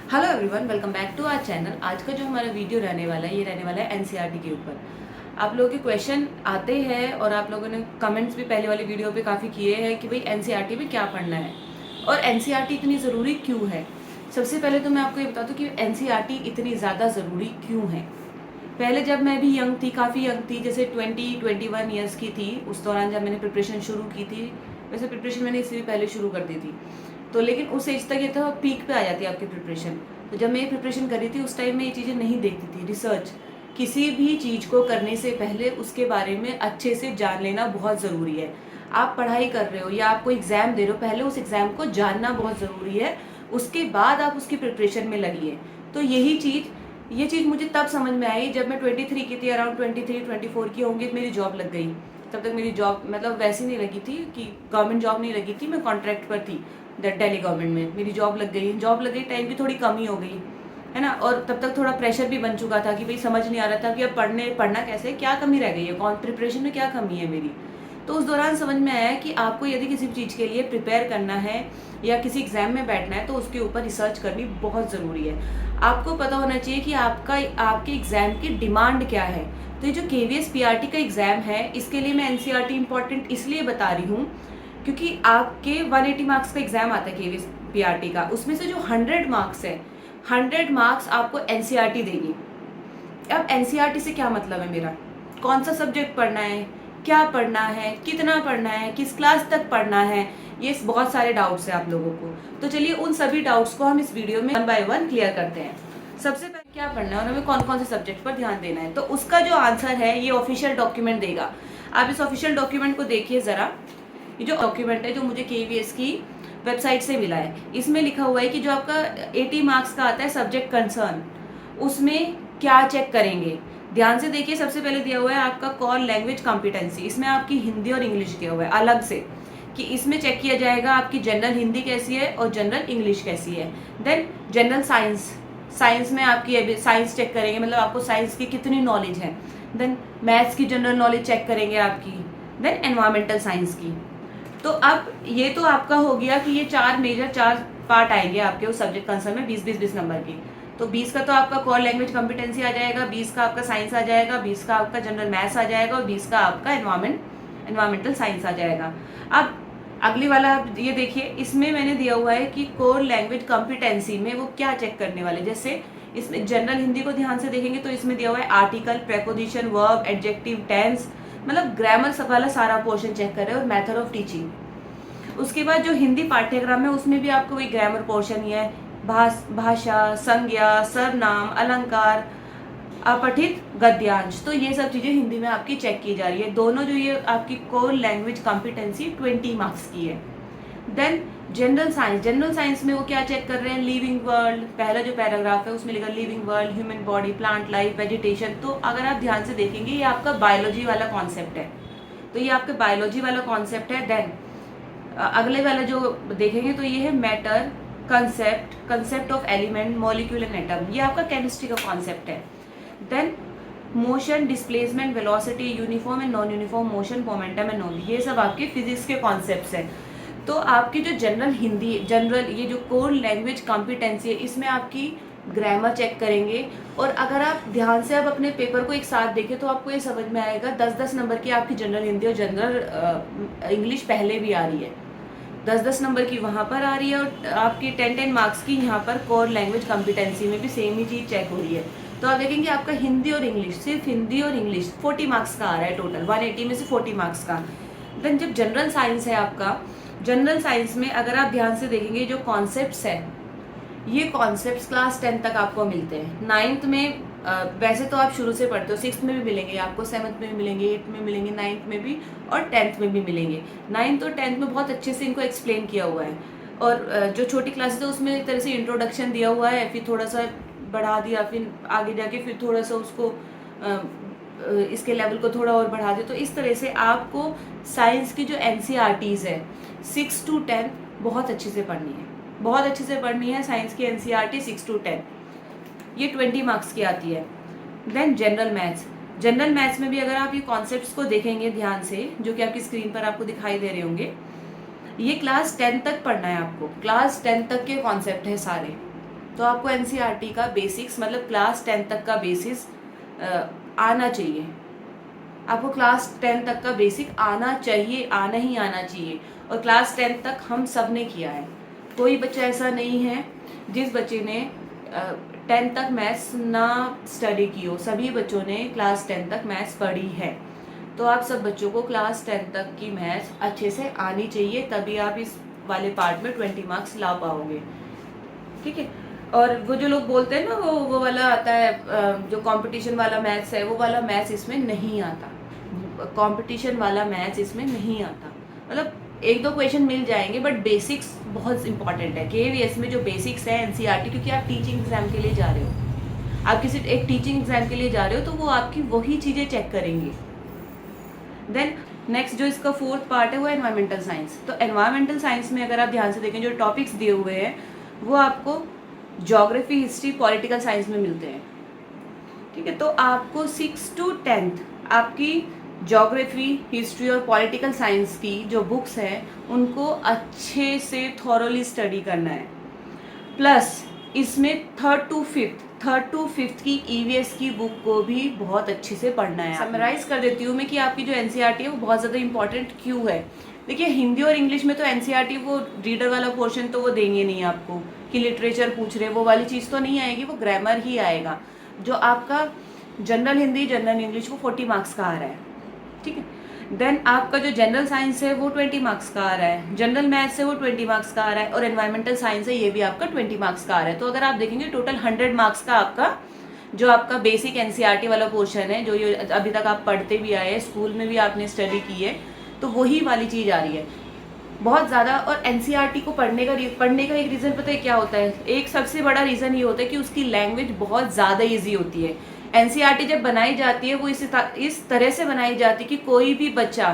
Hello everyone, welcome back to our channel. आज का जो हमारा वीडियो रहने वाला है, ये रहने वाला है एनसीईआरटी के ऊपर। आप लोगों के क्वेश्चन आते हैं और आप लोगों ने कमेंट्स भी पहले वाली वीडियो पे काफ़ी किए हैं कि भाई एनसीईआरटी में क्या पढ़ना है और एनसीईआरटी इतनी ज़रूरी क्यों है। सबसे पहले तो मैं आपको ये बता दूं कि एनसीईआरटी इतनी ज़्यादा ज़रूरी क्यों है। पहले जब मैं भी यंग थी, काफ़ी यंग थी, जैसे 20-21 ईयर्स की थी, उस दौरान जब मैंने प्रिपरेशन शुरू की थी, वैसे प्रिपरेशन मैंने इससे भी पहले शुरू कर दी थी, तो लेकिन उस एज तक ये तो पीक पे आ जाती है आपकी प्रिपरेशन। तो जब मैं ये प्रिपरेशन कर रही थी उस टाइम में ये चीज़ें नहीं देखती थी। रिसर्च, किसी भी चीज़ को करने से पहले उसके बारे में अच्छे से जान लेना बहुत ज़रूरी है। आप पढ़ाई कर रहे हो या आप कोई एग्ज़ाम दे रहे हो, पहले उस एग्ज़ाम को जानना बहुत ज़रूरी है, उसके बाद आप उसकी प्रिपरेशन में लगिए। तो ये चीज़ मुझे तब समझ में आई जब मैं 23 की थी, अराउंड 23-24 की होंगी, मेरी जॉब लग गई। तब तक मेरी जॉब मतलब वैसी नहीं लगी थी कि गवर्नमेंट जॉब नहीं लगी थी, मैं कॉन्ट्रैक्ट पर थी दिल्ली गवर्नमेंट में। मेरी जॉब लग गई, टाइम की थोड़ी कमी हो गई है ना, और तब तक थोड़ा प्रेशर भी बन चुका था कि भाई समझ नहीं आ रहा था कि अब पढ़ना कैसे, क्या कमी रह गई है, कौन प्रिपरेशन में क्या कमी है मेरी। तो उस दौरान समझ में आया कि आपको यदि किसी भी चीज़ के लिए प्रिपेयर करना है या किसी एग्ज़ाम में बैठना है तो उसके ऊपर रिसर्च करनी बहुत ज़रूरी है। आपको पता होना चाहिए कि आपके एग्ज़ाम की डिमांड क्या है। तो ये जो केवीएस पीआरटी का एग्ज़ाम है, इसके लिए मैं एनसीईआरटी इंपॉर्टेंट इसलिए बता रही हूँ क्योंकि आपके 180 मार्क्स का एग्ज़ाम आता है केवीएस पीआरटी का, उसमें से जो 100 मार्क्स है, 100 मार्क्स आपको एनसीईआरटी देगी। अब एनसीईआरटी से क्या मतलब है मेरा, कौन सा सब्जेक्ट पढ़ना है, क्या पढ़ना है, कितना पढ़ना है, किस क्लास तक पढ़ना है, ये बहुत सारे डाउट्स हैं आप लोगों को। तो चलिए उन सभी डाउट्स को हम इस वीडियो में 1 बाय 1 क्लियर करते हैं। सबसे पहले क्या पढ़ना है और हमें कौन कौन से सब्जेक्ट पर ध्यान देना है, तो उसका जो आंसर है ये ऑफिशियल डॉक्यूमेंट देगा। आप इस ऑफिशियल डॉक्यूमेंट को देखिए ज़रा। ये जो डॉक्यूमेंट है जो मुझे केवीएस की वेबसाइट से मिला है, इसमें लिखा हुआ है कि जो आपका 80 मार्क्स का आता है सब्जेक्ट कंसर्न, उसमें क्या चेक करेंगे। ध्यान से देखिए, सबसे पहले दिया हुआ है आपका कोर लैंग्वेज कॉम्पिटेंसी। इसमें आपकी हिंदी और इंग्लिश दिया हुआ है अलग से, कि इसमें चेक किया जाएगा आपकी जनरल हिंदी कैसी है और जनरल इंग्लिश कैसी है। देन जनरल साइंस, साइंस में आपकी साइंस चेक करेंगे, मतलब आपको साइंस की कितनी नॉलेज है। देन मैथ्स की जनरल नॉलेज चेक करेंगे आपकी। देन एनवायरमेंटल साइंस की। तो अब ये तो आपका हो गया कि ये चार पार्ट आएंगे आपके उस सब्जेक्ट कंसर्न में 20-20-20 नंबर की। तो 20 का तो आपका कोर लैंग्वेज कॉम्पिटेंसी आ जाएगा, 20 का आपका साइंस आ जाएगा, 20 का आपका जनरल मैथ्स आ जाएगा और 20 का आपका एनवायरमेंटल साइंस आ जाएगा। अब अगली वाला आप ये देखिए, इसमें मैंने दिया हुआ है कि कोर लैंग्वेज कॉम्पिटेंसी में वो क्या चेक करने वाले। जैसे इसमें जनरल हिंदी को ध्यान से देखेंगे तो इसमें दिया हुआ है article, preposition, verb, adjective, tense, मतलब ग्रामर वाला सारा पोर्शन चेक कर रहे हैं और मेथड ऑफ टीचिंग। उसके बाद जो हिंदी पाठ्यक्रम है उसमें भी आपको वही ग्रामर पोर्शन ही है, भाषा, संज्ञा, सर्वनाम, अलंकार, अपठित, गद्यांश। तो ये सब चीज़ें हिंदी में आपकी चेक की जा रही है। दोनों जो ये आपकी कोर लैंग्वेज कॉम्पिटेंसी 20 मार्क्स की है। देन जनरल साइंस में वो क्या चेक कर रहे हैं, लिविंग वर्ल्ड, पहला जो पैराग्राफ है उसमें लिखा living world, human body, plant life, vegetation. तो अगर आप ध्यान से देखेंगे ये आपका बायोलॉजी वाला कॉन्सेप्ट है, तो ये आपका बायोलॉजी वाला कॉन्सेप्ट है। देन अगले वाला जो देखेंगे तो ये है matter, concept of element, molecule and atom, ये आपका केमिस्ट्री का कॉन्सेप्ट है। Then motion, displacement, velocity, uniform and non uniform motion, momentum and non, ये सब आपके फिजिक्स के कॉन्सेप्ट्स हैं। तो आपकी जो जनरल ये जो कोर लैंग्वेज कॉम्पिटेंसी है, इसमें आपकी ग्रामर चेक करेंगे। और अगर आप ध्यान से अब अपने पेपर को एक साथ देखें तो आपको ये समझ में आएगा 10-10 नंबर की आपकी जनरल हिंदी और जनरल इंग्लिश पहले भी आ रही है, 10-10 नंबर की वहाँ पर आ रही है, और आपकी 10-10 मार्क्स की यहाँ पर कोर लैंग्वेज कॉम्पिटेंसी में भी सेम ही चीज़ चेक हो रही है। तो आप देखेंगे आपका हिंदी और इंग्लिश, सिर्फ हिंदी और इंग्लिश 40 मार्क्स का आ रहा है, टोटल 180 में से 40 मार्क्स का। देन जब जनरल साइंस है आपका, जनरल साइंस में अगर आप ध्यान से देखेंगे जो कॉन्सेप्ट्स है, ये कॉन्सेप्ट्स क्लास 10 तक आपको मिलते हैं। 9th में वैसे तो आप शुरू से पढ़ते हो, 6th में भी मिलेंगे आपको, 7th में भी मिलेंगे, 8th में मिलेंगे, 9th में भी और 10th में भी मिलेंगे। 9th और 10th में बहुत अच्छे से इनको एक्सप्लेन किया हुआ है। और जो छोटी क्लासेस है उसमें एक तरह से इंट्रोडक्शन दिया हुआ है, फिर थोड़ा सा बढ़ा दिया, फिर आगे जाके फिर थोड़ा सा उसको इसके लेवल को थोड़ा और बढ़ा दिया। तो इस तरह से आपको साइंस की जो एनसीईआरटीज है 6 to 10 बहुत अच्छे से पढ़नी है, बहुत अच्छे से पढ़नी है। साइंस की एनसीईआरटी 6 to 10 ये 20 मार्क्स की आती है। देन जनरल मैथ्स में भी अगर आप ये कॉन्सेप्ट्स को देखेंगे ध्यान से, जो कि आपकी स्क्रीन पर आपको दिखाई दे रहे होंगे, ये क्लास 10 तक पढ़ना है आपको, क्लास 10 तक के कॉन्सेप्ट है सारे। तो आपको एनसीईआरटी का बेसिक्स मतलब क्लास 10 तक का बेसिस आना चाहिए। आपको क्लास 10 तक का बेसिक आना चाहिए, आना ही आना चाहिए। और क्लास 10 तक हम सब ने किया है, कोई बच्चा ऐसा नहीं है जिस बच्चे ने 10 तक मैथ्स ना स्टडी की हो। सभी बच्चों ने क्लास 10 तक मैथ्स पढ़ी है। तो आप सब बच्चों को क्लास 10 तक की मैथ्स अच्छे से आनी चाहिए, तभी आप इस वाले पार्ट में 20 मार्क्स ला पाओगे। ठीक है। और वो जो लोग बोलते हैं ना वो वाला आता है जो कंपटीशन वाला मैथ्स है, वो वाला मैथ्स इसमें नहीं आता। कंपटीशन वाला मैथ्स इसमें नहीं आता। मतलब एक दो क्वेश्चन मिल जाएंगे बट बेसिक्स बहुत इंपॉर्टेंट है। केवीएस में जो बेसिक्स है एनसीईआरटी, क्योंकि आप टीचिंग एग्जाम के लिए जा रहे हो, आप किसी एक टीचिंग एग्जाम के लिए जा रहे हो, तो वो आपकी वही चीज़ें चेक करेंगे। देन नेक्स्ट जो इसका फोर्थ पार्ट है वो एनवायरमेंटल साइंस। तो एनवायरमेंटल साइंस में अगर आप ध्यान से देखें, जो टॉपिक्स दिए हुए हैं वो आपको ज्योग्राफी, हिस्ट्री, पॉलिटिकल साइंस में मिलते हैं। ठीक है। तो आपको 6 to 10 आपकी ज्योग्राफी, हिस्ट्री और पॉलिटिकल साइंस की जो बुक्स हैं उनको अच्छे से थॉरोली स्टडी करना है। प्लस इसमें थर्ड टू फिफ्थ की ईवीएस की बुक को भी बहुत अच्छे से पढ़ना है। समराइज कर देती हूँ मैं कि आपकी जो एनसीईआरटी है वो बहुत ज़्यादा इंपॉर्टेंट क्यों है। देखिए, हिंदी और इंग्लिश में तो एनसीईआरटी वो रीडर वाला पोर्शन तो वो देंगे नहीं आपको कि लिटरेचर पूछ रहे, वो वाली चीज़ तो नहीं आएगी, वो ग्रामर ही आएगा। जो आपका जनरल हिंदी, जनरल इंग्लिश वो 40 मार्क्स का आ रहा है। ठीक है। देन आपका जो जनरल साइंस है वो 20 मार्क्स का आ रहा है, जनरल मैथ्स है वो 20 मार्क्स का आ रहा है, और एनवायरमेंटल साइंस है ये भी आपका 20 मार्क्स का आ रहा है। तो अगर आप देखेंगे टोटल 100 मार्क्स का आपका जो आपका बेसिक एनसीईआरटी वाला पोर्शन है, जो ये अभी तक आप पढ़ते भी आए हैं, स्कूल में भी आपने स्टडी की है, तो वही वाली चीज़ आ रही है बहुत ज़्यादा। और एनसीईआरटी को पढ़ने का एक रीज़न पता है क्या होता है? एक सबसे बड़ा रीज़न ये होता है कि उसकी लैंग्वेज बहुत ज़्यादा ईजी होती है। एनसीईआरटी जब बनाई जाती है वो इस तरह से बनाई जाती है कि कोई भी बच्चा,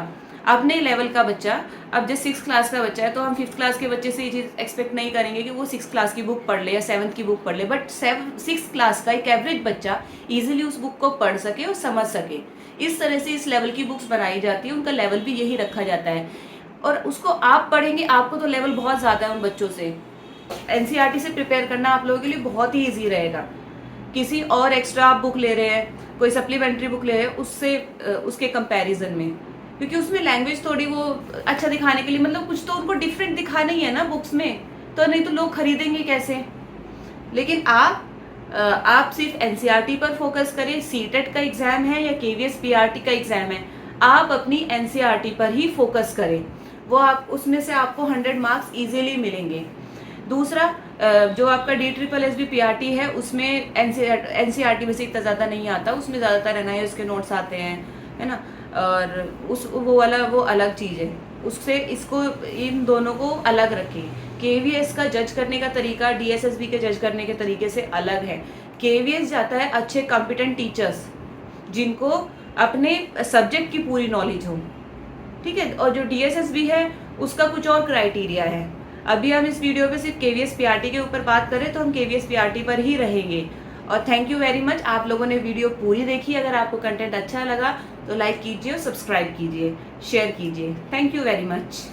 अपने लेवल का बच्चा, अब जैसे 6th क्लास का बच्चा है तो हम 5th क्लास के बच्चे से ये चीज़ एक्सपेक्ट नहीं करेंगे कि वो 6th क्लास की बुक पढ़ ले या 7th की बुक पढ़ ले, बट 6th क्लास का एक एवरेज बच्चा ईजिली उस बुक को पढ़ सके और समझ सके। इस तरह से इस लेवल की बुक्स बनाई जाती है, उनका लेवल भी यही रखा जाता है। और उसको आप पढ़ेंगे, आपको तो लेवल बहुत ज़्यादा है उन बच्चों से। एनसीईआरटी से प्रिपेयर करना आप लोगों के लिए बहुत ही ईजी रहेगा। किसी और एक्स्ट्रा आप बुक ले रहे हैं, कोई सप्लीमेंट्री बुक ले रहे हैं, उससे उसके कंपैरिजन में, क्योंकि उसमें लैंग्वेज थोड़ी वो अच्छा दिखाने के लिए, मतलब कुछ तो उनको डिफरेंट दिखाना ही है ना बुक्स में, तो नहीं तो लोग खरीदेंगे कैसे। लेकिन आप सिर्फ एनसीईआरटी पर फोकस करें। सीटेट का एग्जाम है या केवीएस पीआरटी का एग्जाम है, आप अपनी एनसीईआरटी पर ही फोकस करें, वो आप उसमें से आपको 100 मार्क्स इजीली मिलेंगे। दूसरा जो आपका DSSS पीआरटी है उसमें एनसीईआरटी में से इतना ज़्यादा नहीं आता, उसमें ज़्यादातर एनआईएस के नोट्स आते हैं, है ना, और वो वाला वो अलग चीज़ है। उससे इसको इन दोनों को अलग रखें। केवीएस का जज करने का तरीका DSSB के जज करने के तरीके से अलग है। केवीएस जाता है अच्छे कॉम्पिटेंट टीचर्स जिनको अपने सब्जेक्ट की पूरी नॉलेज हो। ठीक है। और जो DSSB है उसका कुछ और क्राइटेरिया है। अभी हम इस वीडियो पे सिर्फ केवीएस पीआरटी के ऊपर बात करें तो हम केवीएस पीआरटी पर ही रहेंगे। और थैंक यू वेरी मच, आप लोगों ने वीडियो पूरी देखी। अगर आपको कंटेंट अच्छा लगा तो लाइक कीजिए और सब्सक्राइब कीजिए, शेयर कीजिए। Thank you very much.